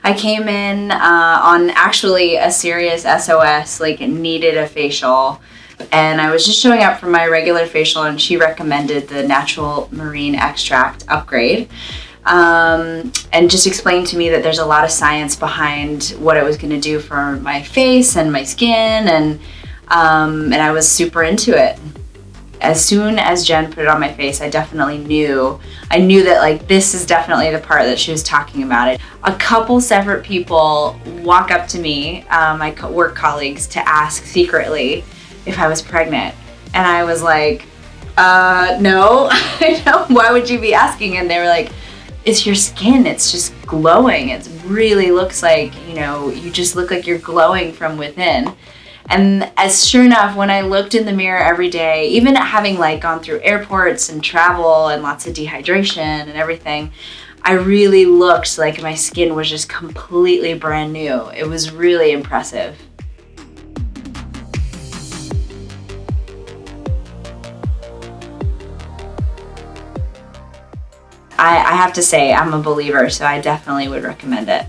I came in on actually a serious SOS, like needed a facial. And I was just showing up for my regular facial, and she recommended the natural marine extract upgrade. And just explained to me that there's a lot of science behind what it was going to do for my face and my skin, and I was super into it. As soon as Jen put it on my face, I definitely knew that like this is definitely the part that she was talking about. A couple separate people walk up to me, my work colleagues, to ask secretly if I was pregnant, and I was like, no. Why would you be asking? And they were like, it's your skin, it's just glowing. It really looks like, you just look like you're glowing from within. And as sure enough, when I looked in the mirror every day, even having like gone through airports and travel and lots of dehydration and everything, I really looked like my skin was just completely brand new. It was really impressive. I have to say, I'm a believer, so I definitely would recommend it.